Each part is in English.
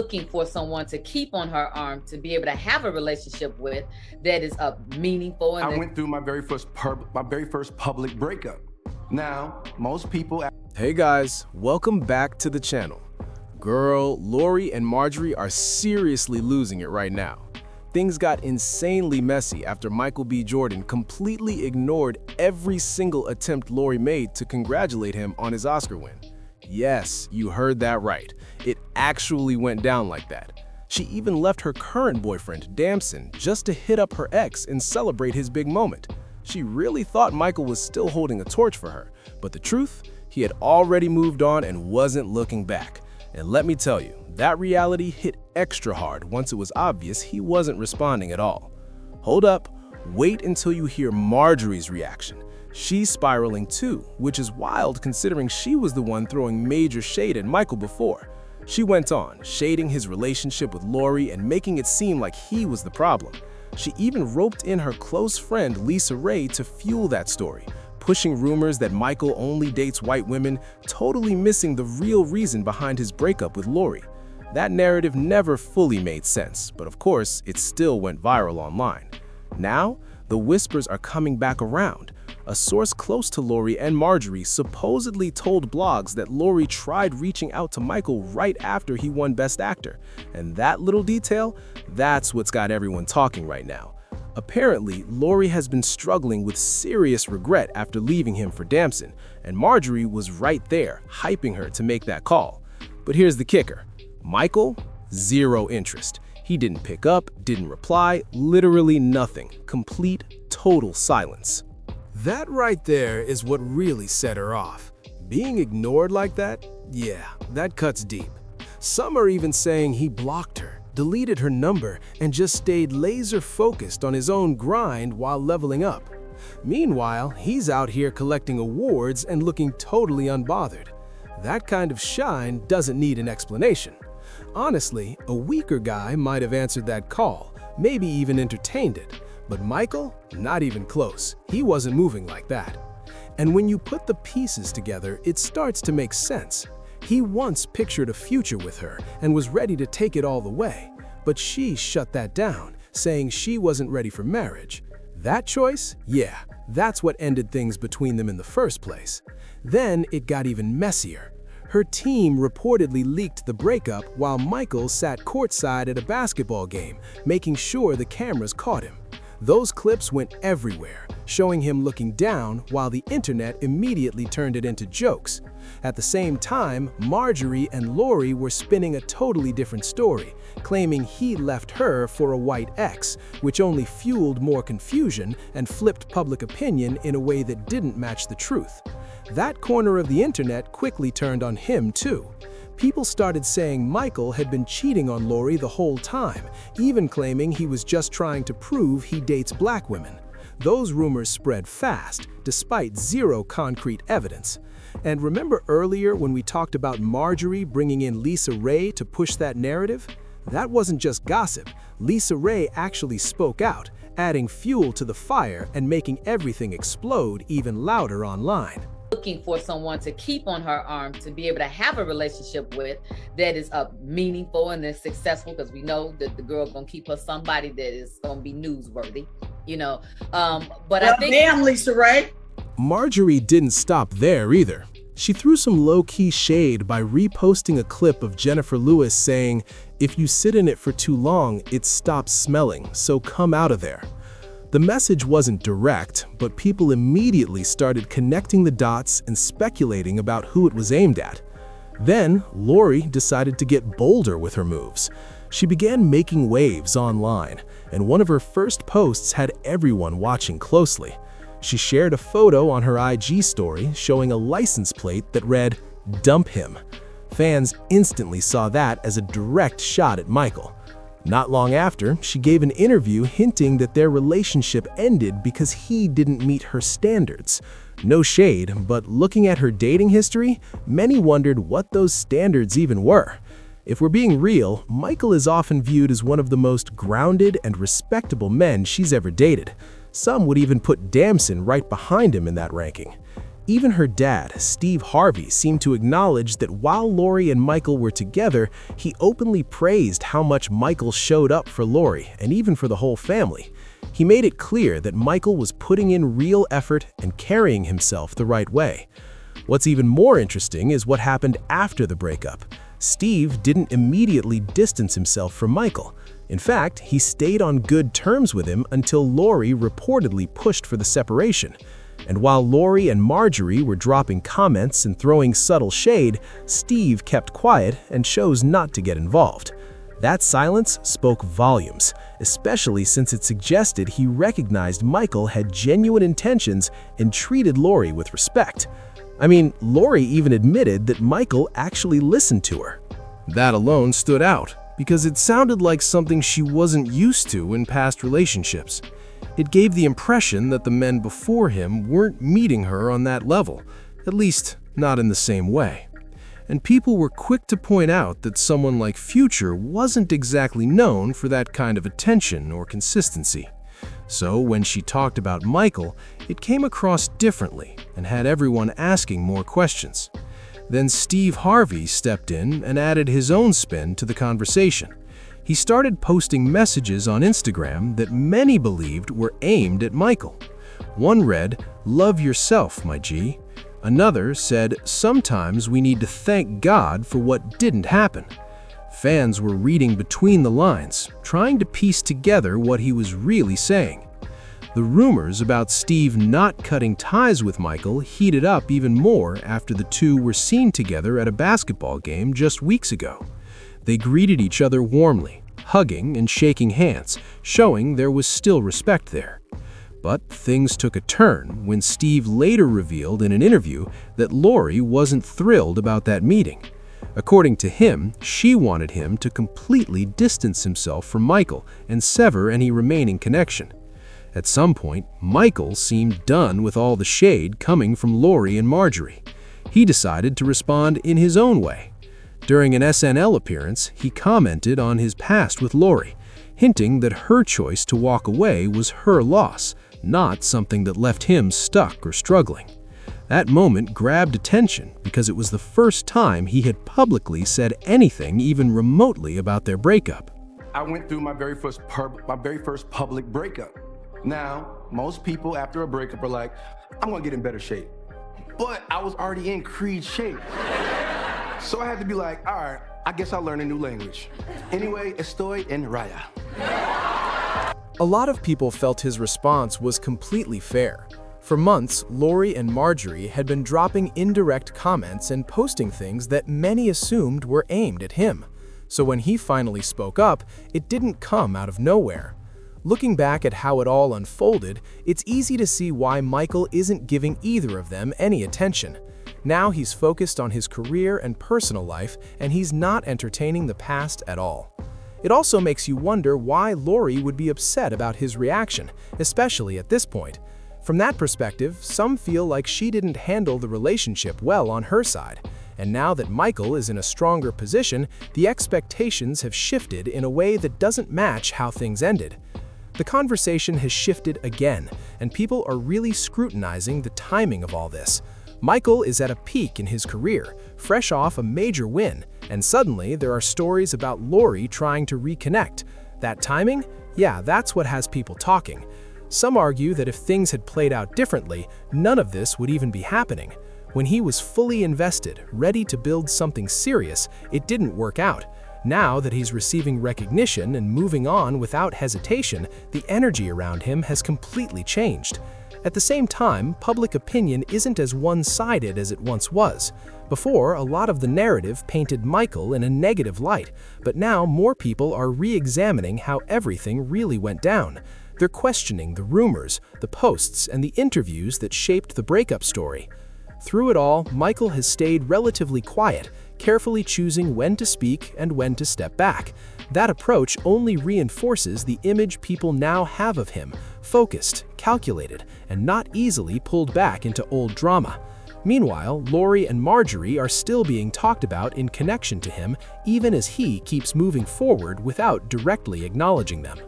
looking for someone to keep on her arm to be able to have a relationship with that is meaningful. And I went through my very first public breakup. Now, most people. Hey guys, welcome back to the channel. Girl, Lori and Marjorie are seriously losing it right now. Things got insanely messy after Michael B. Jordan completely ignored every single attempt Lori made to congratulate him on his Oscar win. Yes, you heard that right. It actually went down like that. She even left her current boyfriend, Damson, just to hit up her ex and celebrate his big moment. She really thought Michael was still holding a torch for her, but the truth? He had already moved on and wasn't looking back. And let me tell you, that reality hit extra hard once it was obvious he wasn't responding at all. Hold up, wait until you hear Marjorie's reaction. She's spiraling too, which is wild considering she was the one throwing major shade at Michael before. She went on, shading his relationship with Lori and making it seem like he was the problem. She even roped in her close friend Lisa Ray to fuel that story, pushing rumors that Michael only dates white women, totally missing the real reason behind his breakup with Lori. That narrative never fully made sense, but of course, it still went viral online. Now, the whispers are coming back around. A source close to Lori and Marjorie supposedly told blogs that Lori tried reaching out to Michael right after he won Best Actor. And that little detail, that's what's got everyone talking right now. Apparently, Lori has been struggling with serious regret after leaving him for Damson, and Marjorie was right there, hyping her to make that call. But here's the kicker. Michael, zero interest. He didn't pick up, didn't reply, literally nothing. Complete, total silence. That right there is what really set her off. Being ignored like that? Yeah, that cuts deep. Some are even saying he blocked her, deleted her number, and just stayed laser-focused on his own grind while leveling up. Meanwhile, he's out here collecting awards and looking totally unbothered. That kind of shine doesn't need an explanation. Honestly, a weaker guy might have answered that call, maybe even entertained it. But Michael? Not even close. He wasn't moving like that. And when you put the pieces together, it starts to make sense. He once pictured a future with her and was ready to take it all the way. But she shut that down, saying she wasn't ready for marriage. That choice? Yeah, that's what ended things between them in the first place. Then it got even messier. Her team reportedly leaked the breakup while Michael sat courtside at a basketball game, making sure the cameras caught him. Those clips went everywhere, showing him looking down while the internet immediately turned it into jokes. At the same time, Marjorie and Lori were spinning a totally different story, claiming he left her for a white ex, which only fueled more confusion and flipped public opinion in a way that didn't match the truth. That corner of the internet quickly turned on him too. People started saying Michael had been cheating on Lori the whole time, even claiming he was just trying to prove he dates black women. Those rumors spread fast, despite zero concrete evidence. And remember earlier when we talked about Marjorie bringing in Lisa Ray to push that narrative? That wasn't just gossip. Lisa Ray actually spoke out, adding fuel to the fire and making everything explode even louder online. Looking for someone to keep on her arm to be able to have a relationship with that is meaningful and is successful, because we know that the girl gonna keep her somebody that is gonna be newsworthy, you know. But I think damn, Lisa Ray. Marjorie didn't stop there either. She threw some low-key shade by reposting a clip of Jennifer Lewis saying, "If you sit in it for too long, it stops smelling, so come out of there." The message wasn't direct, but people immediately started connecting the dots and speculating about who it was aimed at. Then, Lori decided to get bolder with her moves. She began making waves online, and one of her first posts had everyone watching closely. She shared a photo on her IG story showing a license plate that read, "Dump him." Fans instantly saw that as a direct shot at Michael. Not long after, she gave an interview hinting that their relationship ended because he didn't meet her standards. No shade, but looking at her dating history, many wondered what those standards even were. If we're being real, Michael is often viewed as one of the most grounded and respectable men she's ever dated. Some would even put Damson right behind him in that ranking. Even her dad, Steve Harvey, seemed to acknowledge that while Lori and Michael were together, he openly praised how much Michael showed up for Lori and even for the whole family. He made it clear that Michael was putting in real effort and carrying himself the right way. What's even more interesting is what happened after the breakup. Steve didn't immediately distance himself from Michael. In fact, he stayed on good terms with him until Lori reportedly pushed for the separation. And while Lori and Marjorie were dropping comments and throwing subtle shade, Steve kept quiet and chose not to get involved. That silence spoke volumes, especially since it suggested he recognized Michael had genuine intentions and treated Lori with respect. I mean, Lori even admitted that Michael actually listened to her. That alone stood out, because it sounded like something she wasn't used to in past relationships. It gave the impression that the men before him weren't meeting her on that level, at least not in the same way. And people were quick to point out that someone like Future wasn't exactly known for that kind of attention or consistency. So when she talked about Michael, it came across differently and had everyone asking more questions. Then Steve Harvey stepped in and added his own spin to the conversation. He started posting messages on Instagram that many believed were aimed at Michael. One read, "Love yourself, my G." Another said, "Sometimes we need to thank God for what didn't happen." Fans were reading between the lines, trying to piece together what he was really saying. The rumors about Steve not cutting ties with Michael heated up even more after the two were seen together at a basketball game just weeks ago. They greeted each other warmly, hugging and shaking hands, showing there was still respect there. But things took a turn when Steve later revealed in an interview that Lori wasn't thrilled about that meeting. According to him, she wanted him to completely distance himself from Michael and sever any remaining connection. At some point, Michael seemed done with all the shade coming from Lori and Marjorie. He decided to respond in his own way. During an SNL appearance, he commented on his past with Lori, hinting that her choice to walk away was her loss, not something that left him stuck or struggling. That moment grabbed attention because it was the first time he had publicly said anything even remotely about their breakup. I went through my very first public breakup. Now, most people after a breakup are like, I'm gonna get in better shape. But I was already in Creed shape. So I had to be like, all right, I guess I'll learn a new language. Anyway, estoy en raya. A lot of people felt his response was completely fair. For months, Lori and Marjorie had been dropping indirect comments and posting things that many assumed were aimed at him. So when he finally spoke up, it didn't come out of nowhere. Looking back at how it all unfolded, it's easy to see why Michael isn't giving either of them any attention. Now he's focused on his career and personal life, and he's not entertaining the past at all. It also makes you wonder why Lori would be upset about his reaction, especially at this point. From that perspective, some feel like she didn't handle the relationship well on her side. And now that Michael is in a stronger position, the expectations have shifted in a way that doesn't match how things ended. The conversation has shifted again, and people are really scrutinizing the timing of all this. Michael is at a peak in his career, fresh off a major win, and suddenly there are stories about Lori trying to reconnect. That timing? Yeah, that's what has people talking. Some argue that if things had played out differently, none of this would even be happening. When he was fully invested, ready to build something serious, it didn't work out. Now that he's receiving recognition and moving on without hesitation, the energy around him has completely changed. At the same time, public opinion isn't as one-sided as it once was. Before, a lot of the narrative painted Michael in a negative light, but now more people are re-examining how everything really went down. They're questioning the rumors, the posts, and the interviews that shaped the breakup story. Through it all, Michael has stayed relatively quiet, carefully choosing when to speak and when to step back. That approach only reinforces the image people now have of him, focused, calculated, and not easily pulled back into old drama. Meanwhile, Lori and Marjorie are still being talked about in connection to him, even as he keeps moving forward without directly acknowledging them.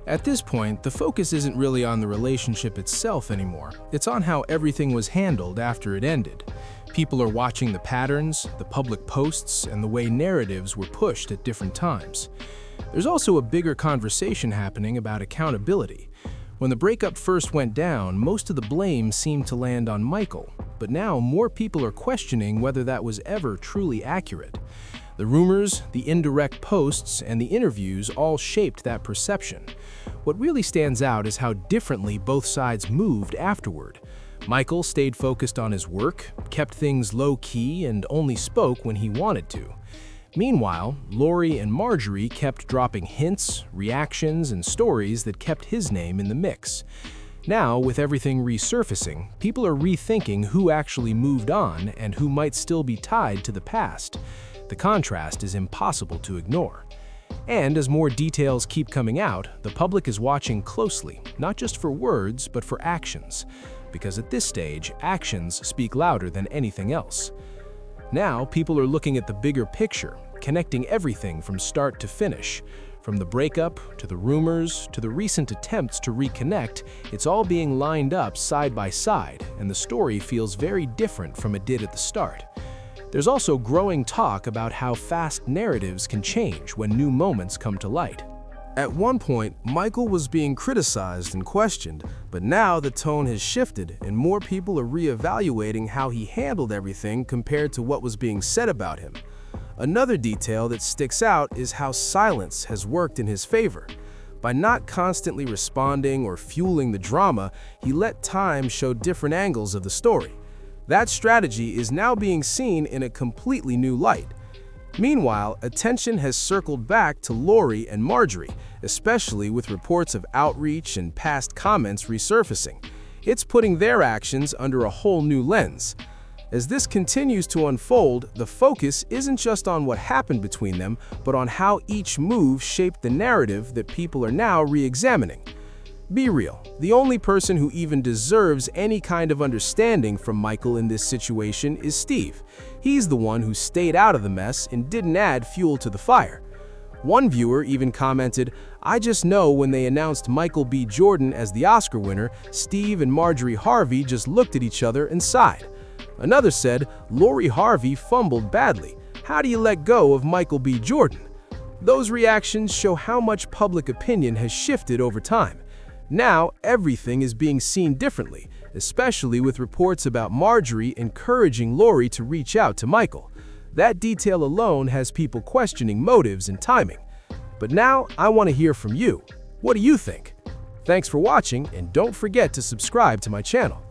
At this point, the focus isn't really on the relationship itself anymore. It's on how everything was handled after it ended. People are watching the patterns, the public posts, and the way narratives were pushed at different times. There's also a bigger conversation happening about accountability. When the breakup first went down, most of the blame seemed to land on Michael, but now more people are questioning whether that was ever truly accurate. The rumors, the indirect posts, and the interviews all shaped that perception. What really stands out is how differently both sides moved afterward. Michael stayed focused on his work, kept things low-key, and only spoke when he wanted to. Meanwhile, Lori and Marjorie kept dropping hints, reactions, and stories that kept his name in the mix. Now, with everything resurfacing, people are rethinking who actually moved on and who might still be tied to the past. The contrast is impossible to ignore. And as more details keep coming out, the public is watching closely, not just for words, but for actions. Because at this stage, actions speak louder than anything else. Now, people are looking at the bigger picture, connecting everything from start to finish. From the breakup, to the rumors, to the recent attempts to reconnect, it's all being lined up side by side, and the story feels very different from it did at the start. There's also growing talk about how fast narratives can change when new moments come to light. At one point, Michael was being criticized and questioned, but now the tone has shifted and more people are reevaluating how he handled everything compared to what was being said about him. Another detail that sticks out is how silence has worked in his favor. By not constantly responding or fueling the drama, he let time show different angles of the story. That strategy is now being seen in a completely new light. Meanwhile, attention has circled back to Lori and Marjorie, especially with reports of outreach and past comments resurfacing. It's putting their actions under a whole new lens. As this continues to unfold, the focus isn't just on what happened between them, but on how each move shaped the narrative that people are now re-examining. Be real, the only person who even deserves any kind of understanding from Michael in this situation is Steve. He's the one who stayed out of the mess and didn't add fuel to the fire. One viewer even commented, "I just know when they announced Michael B. Jordan as the Oscar winner, Steve and Marjorie Harvey just looked at each other and sighed." Another said, "Lori Harvey fumbled badly. How do you let go of Michael B. Jordan?" Those reactions show how much public opinion has shifted over time. Now, everything is being seen differently, especially with reports about Marjorie encouraging Lori to reach out to Michael. That detail alone has people questioning motives and timing. But now, I want to hear from you. What do you think? Thanks for watching, and don't forget to subscribe to my channel.